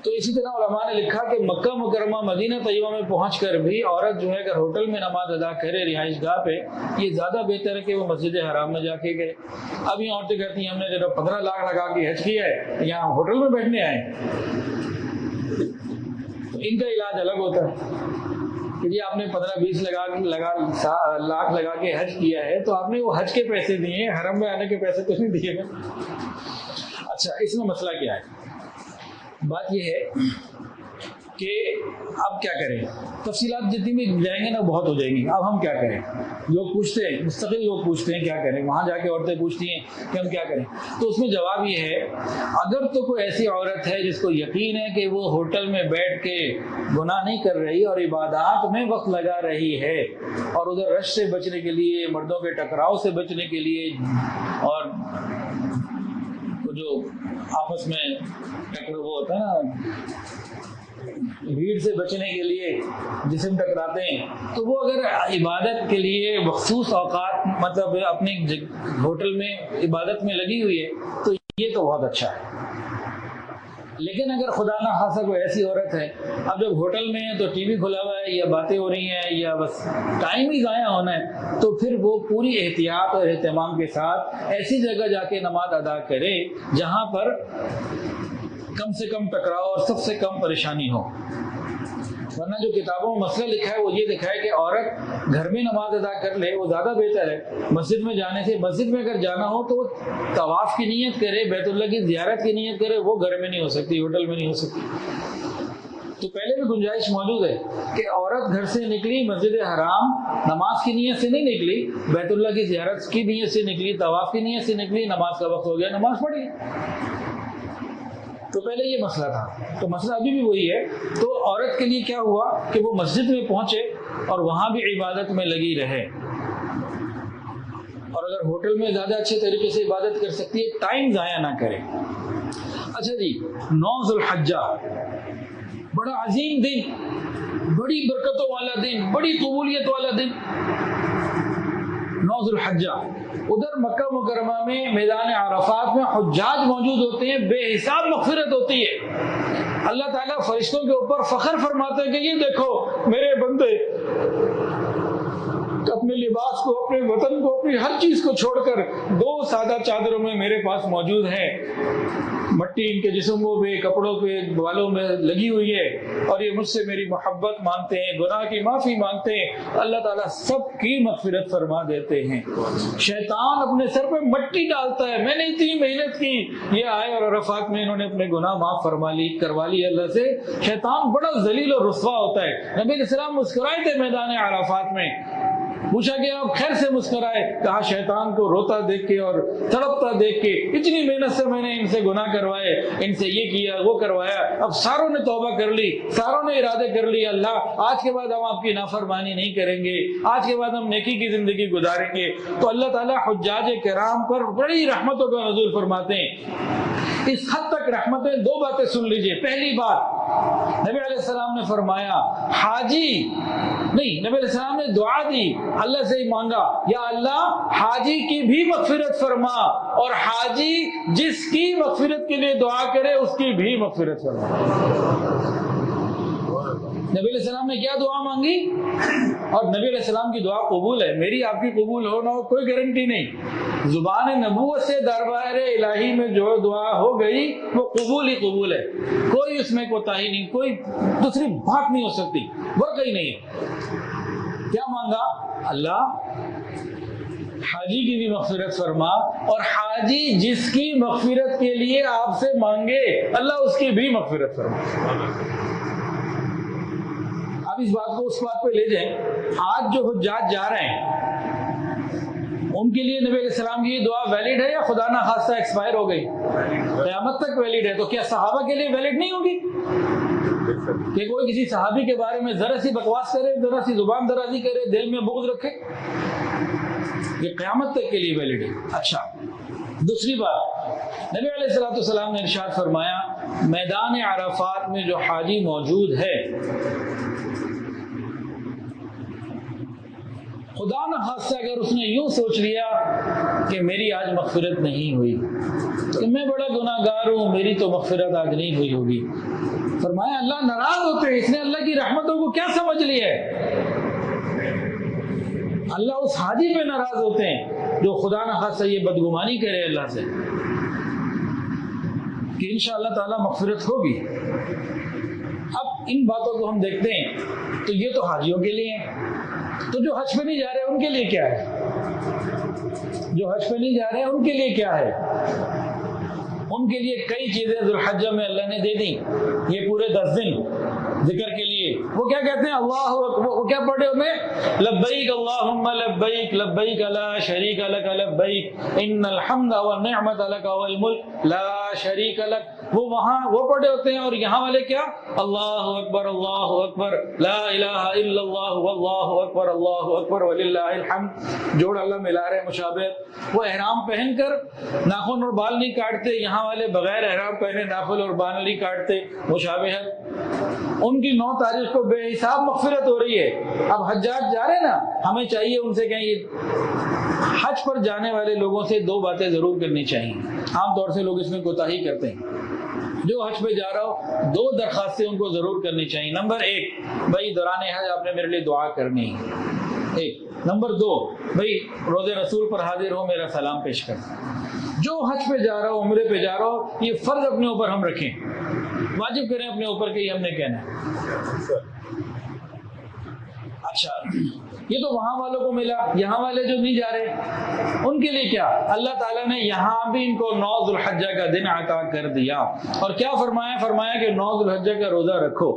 تو اسی طرح علماء نے لکھا کہ مکہ مکرمہ مدینہ طیبہ میں پہنچ کر بھی عورت جو ہے اگر ہوٹل میں نماز ادا کرے رہائش گاہ پہ، یہ زیادہ بہتر ہے کہ وہ مسجد حرام میں جا کے گئے۔ اب یہ عورتیں کہتی ہیں ہم نے جب 15 لاکھ لگا کے حج کیا ہے، یہاں ہوٹل میں بیٹھنے آئے، تو ان کا علاج الگ ہوتا ہے کہ جی آپ نے 15-20 لاکھ لگا کے حج کیا ہے تو آپ نے وہ حج کے پیسے دیے، حرم میں آنے کے پیسے تو نہیں دیے گا۔ اچھا، اس میں مسئلہ کیا ہے؟ بات یہ ہے کہ اب کیا کریں، تفصیلات جتنی بھی جائیں گے نا بہت ہو جائیں گی۔ اب ہم کیا کریں؟ لوگ پوچھتے ہیں، مستقل لوگ پوچھتے ہیں کیا کریں، وہاں جا کے عورتیں پوچھتی ہیں کہ ہم کیا کریں، تو اس میں جواب یہ ہے اگر تو کوئی ایسی عورت ہے جس کو یقین ہے کہ وہ ہوٹل میں بیٹھ کے گناہ نہیں کر رہی اور عبادات میں وقت لگا رہی ہے، اور ادھر رش سے بچنے کے لیے، مردوں کے ٹکراؤ سے بچنے کے لیے، اور جو آپس میں وہ ہوتا ہے نا بھیڑ سے بچنے کے لیے جسم ٹکراتے ہیں، تو وہ اگر عبادت کے لیے مخصوص اوقات مطلب اپنے ہوٹل میں عبادت میں لگی ہوئی ہے تو یہ تو بہت اچھا ہے۔ لیکن اگر خدا نہ خاصا کوئی ایسی عورت ہے، اب جب ہوٹل میں ہے تو ٹی وی کھلا ہوا ہے یا باتیں ہو رہی ہیں یا بس ٹائم ہی ضائع ہونا ہے، تو پھر وہ پوری احتیاط اور اہتمام کے ساتھ ایسی جگہ جا کے نماز ادا کرے جہاں پر کم سے کم ٹکراؤ اور سب سے کم پریشانی ہو۔ ورنہ جو کتابوں میں مسئلہ لکھا ہے وہ یہ لکھا ہے کہ عورت گھر میں نماز ادا کر لے، وہ زیادہ بہتر ہے مسجد میں جانے سے۔ مسجد میں اگر جانا ہو تو وہ طواف کی نیت کرے، بیت اللہ کی زیارت کی نیت کرے، وہ گھر میں نہیں ہو سکتی، ہوٹل میں نہیں ہو سکتی۔ تو پہلے بھی گنجائش موجود ہے کہ عورت گھر سے نکلی مسجد حرام، نماز کی نیت سے نہیں نکلی، بیت اللہ کی زیارت کی نیت سے نکلی، طواف کی نیت سے نکلی، نماز کا وقت ہو گیا، نماز پڑھی۔ تو پہلے یہ مسئلہ تھا، تو مسئلہ ابھی بھی وہی ہے۔ تو عورت کے لیے کیا ہوا کہ وہ مسجد میں پہنچے اور وہاں بھی عبادت میں لگی رہے، اور اگر ہوٹل میں زیادہ اچھے طریقے سے عبادت کر سکتی ہے، ٹائم ضائع نہ کرے۔ اچھا جی، 9 ذوالحجہ بڑا عظیم دن، بڑی برکتوں والا دن، بڑی قبولیت والا دن، 9 ذوالحجہ ادھر مکہ مکرمہ میں میدان عرفات میں حجاج موجود ہوتے ہیں، بے حساب مغفرت ہوتی ہے۔ اللہ تعالیٰ فرشتوں کے اوپر فخر فرماتے ہیں کہ یہ دیکھو میرے بندے اپنے لباس کو، اپنے وطن کو، اپنی ہر چیز کو چھوڑ کر 2 سادہ چادروں میں میرے پاس موجود ہیں، مٹی ان کے جسموں پہ، کپڑوں پہ، بالوں میں لگی ہوئی ہے، اور یہ مجھ سے میری محبت مانگتے ہیں، گناہ کی معافی مانگتے ہیں۔ اللہ تعالیٰ سب کی مغفرت فرما دیتے ہیں۔ شیطان اپنے سر پہ مٹی ڈالتا ہے، میں نے اتنی محنت کی، یہ آئے اور عرفات میں انہوں نے اپنے گناہ معاف کروا لی اللہ سے۔ شیطان بڑا ذلیل اور رسوا ہوتا ہے۔ نبی علیہ السلام مسکرائے تھے میدان عرفات میں، پوچھا کہ آپ خیر سے مسکرائے، کہا شیطان کو روتا دیکھ کے اور تڑپتا دیکھ کے، اتنی محنت سے میں نے ان سے گناہ کروائے، ان سے یہ کیا وہ کروایا، اب ساروں نے توبہ کر لی، ساروں نے ارادے کر لی، اللہ آج کے بعد ہم آپ کی نافرمانی نہیں کریں گے، آج کے بعد ہم نیکی کی زندگی گزاریں گے۔ تو اللہ تعالیٰ حجاج کرام پر بڑی رحمتوں کا نزول فرماتے ہیں۔ اس حد تک رحمتیں، 2 باتیں سن لیجئے۔ پہلی بات، نبی علیہ السلام نے فرمایا حاجی نہیں، نبی علیہ السلام نے دعا دی، اللہ سے ہی مانگا، یا اللہ حاجی کی بھی مغفرت فرما، اور حاجی جس کی مغفرت کے لیے دعا کرے اس کی بھی مغفرت فرما۔ نبی علیہ السلام نے کیا دعا مانگی؟ اور نبی علیہ السلام کی دعا قبول ہے، میری آپ کی قبول ہو نہ ہو کوئی گارنٹی نہیں۔ زبان نبوت سے دربار الہی میں جو دعا ہو گئی وہ قبول ہی قبول ہے، کوئی اس میں کوتاہی نہیں، کوئی دوسری بات نہیں ہو سکتی، ورقہ ہی نہیں ہے۔ کیا مانگا؟ اللہ حاجی کی بھی مغفرت فرما، اور حاجی جس کی مغفرت کے لیے آپ سے مانگے اللہ اس کی بھی مغفرت فرما۔ اب اس بات کو اس بات پہ لے جائیں، آج جو حجاج جا رہے ہیں ان کے لیے نبی علیہ السلام کی دعا ویلڈ ہے یا خدا نہ خواستہ ایکسپائر ہو گئی؟ قیامت تک ویلڈ ہے، تو کیا صحابہ کے لیے ویلڈ نہیں ہوگی؟ کہ کوئی کسی صحابی کے بارے میں ذرا سی بکواس کرے، ذرا سی زبان درازی کرے، دل میں بغض رکھے، یہ قیامت تک کے لیے ویلڈ ہے۔ اچھا، دوسری بات، نبی علیہ السلام نے ارشاد فرمایا میدان عرفات میں جو حاجی موجود ہے، خدا نہ خاصہ اگر اس نے یوں سوچ لیا کہ میری آج مغفرت نہیں ہوئی، کہ میں بڑا گناہ گار ہوں، میری تو مغفرت آج نہیں ہوئی ہوگی، فرمایا اللہ ناراض ہوتے ہیں، اس نے اللہ کی رحمتوں کو کیا سمجھ لیا ہے؟ اللہ اس حاجی پہ ناراض ہوتے ہیں جو خدا نہ خاصہ یہ بدگمانی کرے اللہ سے کہ انشاءاللہ تعالی مغفرت ہوگی۔ اب ان باتوں کو ہم دیکھتے ہیں تو یہ تو حاجیوں کے لیے ہیں، تو جو حج پہ نہیں جا رہے ان کے لیے کیا ہے؟ جو حج پہ نہیں جا رہے ان کے لیے کیا ہے؟ ان کے لیے کئی چیزیں ذوالحجہ میں اللہ نے دے دی، یہ پورے 10 دن ذکر کے لیے۔ وہ کیا کہتے ہیں؟ اللہ اکبر، وہ کیا پڑھے ہوتے ہیں؟ لبیک اللہم لبیک لبیک لا شریک لک لبیک ان الحمد والنعمت لک والملک لا شریک لک، وہ وہاں وہ پڑھے ہوتے ہیں، اور یہاں والے کیا؟ اللہ اکبر لا الہ الا اللہ واللہ اکبر وللہ الحمد، جوڑ اللہ ملا رہے مشابہت۔ وہ احرام پہن کر ناخن اور بال نہیں کاٹتے، یہاں والے بغیر احرام پہنے ناخن اور بال نہیں کاٹتے، مشابہت۔ ان کی 9 تاریخ کو بے حساب مغفرت ہو رہی ہے۔ اب حجاج جا رہے ہیں نا، ہمیں چاہیے ان سے کہیں حج پر جانے والے لوگوں سے 2 باتیں ضرور کرنی چاہیے۔ عام طور سے لوگ اس میں کوتاہی کرتے ہیں۔ جو حج پہ جا رہا ہو 2 درخواستیں ان کو ضرور کرنی چاہیے۔ نمبر 1، بھائی دوران حج آپ نے میرے لیے دعا کرنی ہے، 1۔ نمبر 2، بھائی روض رسول پر حاضر ہو میرا سلام پیش کر۔ جو حج پہ جا رہا ہو، عمرے پہ جا رہا ہو، یہ فرض اپنے اوپر ہم رکھیں، واجب کریں اپنے اوپر کہ یہ ہم نے کہنا ہے۔ اچھا، یہ تو وہاں والوں کو ملا، یہاں والے جو نہیں جا رہے ان کے لیے کیا؟ اللہ تعالیٰ نے یہاں بھی ان کو 9 ذوالحجہ کا دن عطا کر دیا، اور کیا فرمایا؟ فرمایا کہ 9 ذوالحجہ کا روزہ رکھو،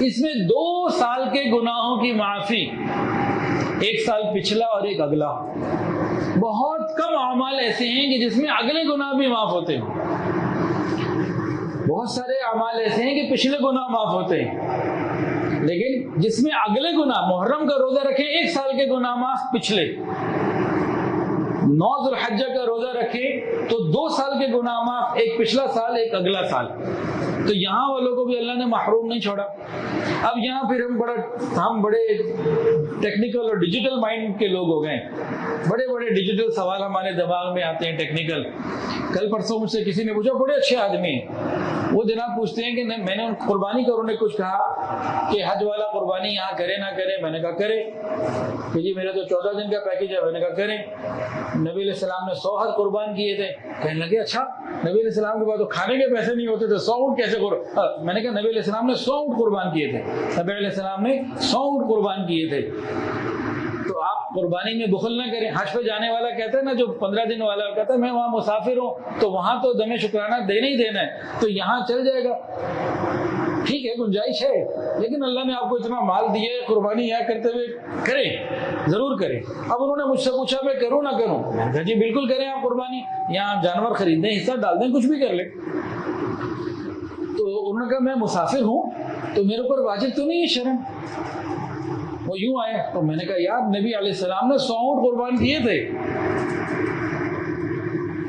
اس میں 2 سال کے گناہوں کی معافی، 1 سال پچھلا اور 1 اگلا۔ بہت کم اعمال ایسے ہیں کہ جس میں اگلے گناہ بھی معاف ہوتے ہیں، بہت سارے اعمال ایسے ہیں کہ پچھلے گناہ معاف ہوتے ہیں، لیکن جس میں اگلے گناہ، محرم کا روزہ رکھیں 1 سال کے گناہ معاف پچھلے، 9 ذوالحجہ کا روزہ رکھیں تو 2 سال کے گناہ معاف، 1 پچھلا سال 1 اگلا سال۔ تو یہاں والوں کو بھی اللہ نے محروم نہیں چھوڑا. اب یہاں پھر ہم بڑے ٹیکنیکل اور ڈیجیٹل مائنڈ کے لوگ ہو گئے. بڑے بڑے ڈیجیٹل سوال ہمارے دماغ میں آتے ہیں ٹیکنیکل. کل پرسوں مجھ سے کسی نے پوچھا, بڑے اچھے آدمی ہیں, وہ جناب پوچھتے ہیں کہ میں نے قربانی کروں نے کچھ کہا کہ حج والا قربانی یہاں کرے نہ کرے. میں نے کہا کرے. کہ جی میرا تو 14 دن کا پیکیج ہے. میں نے کہا کریں. نبی علیہ السلام نے 100 حج قربان کیے تھے. کہنے لگے اچھا, نبی علیہ السلام کے بعد تو کھانے کے پیسے نہیں ہوتے تھے, 100 اونٹ کیسے میں نے کہا نبی علیہ السلام نے 100 اونٹ قربان کیے تھے. نبی علیہ السلام نے 100 اونٹ قربان کیے تھے. تو آپ قربانی میں بخل نہ کریں. حج پہ جانے والا کہتا ہے نا, جو 15 دن والا کہتا ہے میں وہاں مسافر ہوں, تو وہاں تو دم شکرانہ دینا ہی دینا ہے, تو یہاں چل جائے گا. ٹھیک ہے, گنجائش ہے, لیکن اللہ نے آپ کو اتنا مال دیا ہے, قربانی یہاں کرتے ہوئے کریں, ضرور کریں. اب انہوں نے مجھ سے پوچھا میں کروں نہ کروں. میں نے کہا جی بالکل کریں آپ قربانی, یہاں جانور خرید دیں, حصہ ڈال دیں, کچھ بھی کر لیں. تو انہوں نے کہا میں مسافر ہوں تو میرے اوپر واجب تو نہیں ہے شرم. وہ یوں آئے تو میں نے کہا یار نبی علیہ السلام نے 100 اونٹ قربان کیے تھے.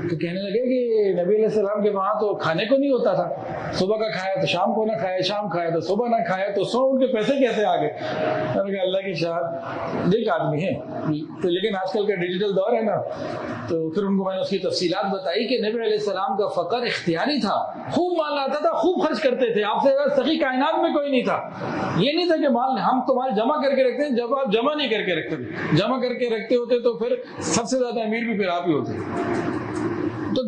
تو کہنے لگے کہ نبی علیہ السلام کے وہاں تو کھانے کو نہیں ہوتا تھا, صبح کا کھایا تو شام کو نہ کھایا, شام کھایا تو صبح نہ کھایا, تو 100 اونٹ کے پیسے کیسے آ گئے؟ میں نے کہا اللہ کی شان, ایک آدمی ہے تو, لیکن آج کل کا ڈیجیٹل دور ہے نا, تو پھر ان کو میں نے اس کی تفصیلات بتائی کہ نبی علیہ السلام کا فقر اختیاری تھا, خوب مال آتا تھا, خوب خرچ کرتے تھے. آپ سے سخی کائنات میں کوئی نہیں تھا. یہ نہیں تھا کہ مال ہم تو مال جمع کر کے رکھتے ہیں, جب آپ جمع نہیں کر کے رکھتے تھے, جمع کر کے رکھتے ہوتے تو پھر سب سے زیادہ امیر بھی پھر آپ ہی ہوتے. تو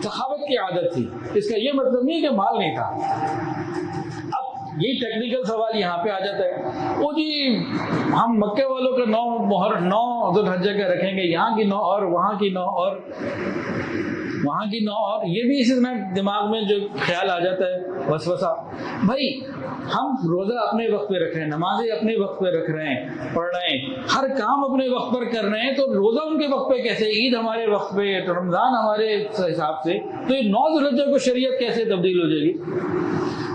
سخاوت کی عادت تھی. اس کا یہ مطلب نہیں کہ مال نہیں تھا. اب یہ ٹیکنیکل سوال یہاں پہ آ جاتا ہے, وہ جی ہم مکے والوں کا 9 ذوالحجہ کا رکھیں گے, یہاں کی 9 اور وہاں کی 9 اور وہاں کی 9 اور, یہ بھی اسی طرح دماغ میں جو خیال آ جاتا ہے وسوسہ. بھائی ہم روزہ اپنے وقت پہ رکھ رہے ہیں, نمازیں اپنے وقت پہ رکھ رہے ہیں, پڑھ رہے ہیں, ہر کام اپنے وقت پر کر رہے ہیں, تو روزہ ان کے وقت پہ کیسے, عید ہمارے وقت پہ, رمضان ہمارے حساب سے, تو یہ 9 ذوالحجہ کو شریعت کیسے تبدیل ہو جائے گی؟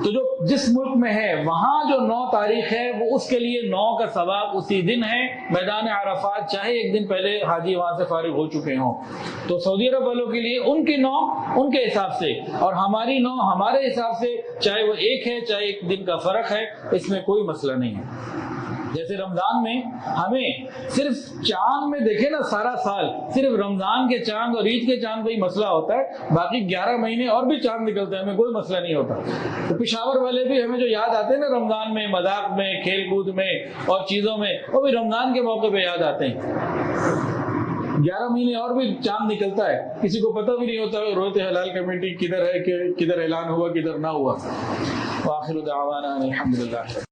تو جو جس ملک میں ہے وہاں جو 9 تاریخ ہے وہ اس کے لیے 9 کا ثواب اسی دن ہے. میدان عرفات چاہے ایک دن پہلے حاجی وہاں سے فارغ ہو چکے ہوں, تو سعودی عرب والوں کے لیے ان کی 9 ان کے حساب سے اور ہماری 9 ہمارے حساب سے, چاہے وہ ایک ہے چاہے ایک دن کا فرق ہے, اس میں کوئی مسئلہ نہیں ہے. جیسے رمضان میں ہمیں صرف چاند میں دیکھے نا سارا سال, صرف رمضان کے چاند اور عید کے چاند کا ہی مسئلہ ہوتا ہے, باقی 11 مہینے اور بھی چاند نکلتے ہیں, ہمیں کوئی مسئلہ نہیں ہوتا. تو پشاور والے بھی ہمیں جو یاد آتے ہیں نا رمضان میں, مذاق میں, کھیل کود میں اور چیزوں میں, وہ بھی رمضان کے موقع پہ یاد آتے ہیں. 11 مہینے اور بھی چاند نکلتا ہے, کسی کو پتہ بھی نہیں ہوتا روزہ حلال کمیٹی کدھر ہے, کہ کدھر اعلان ہوا کدھر نہ ہوا. وآخر دعوانا الحمدللہ.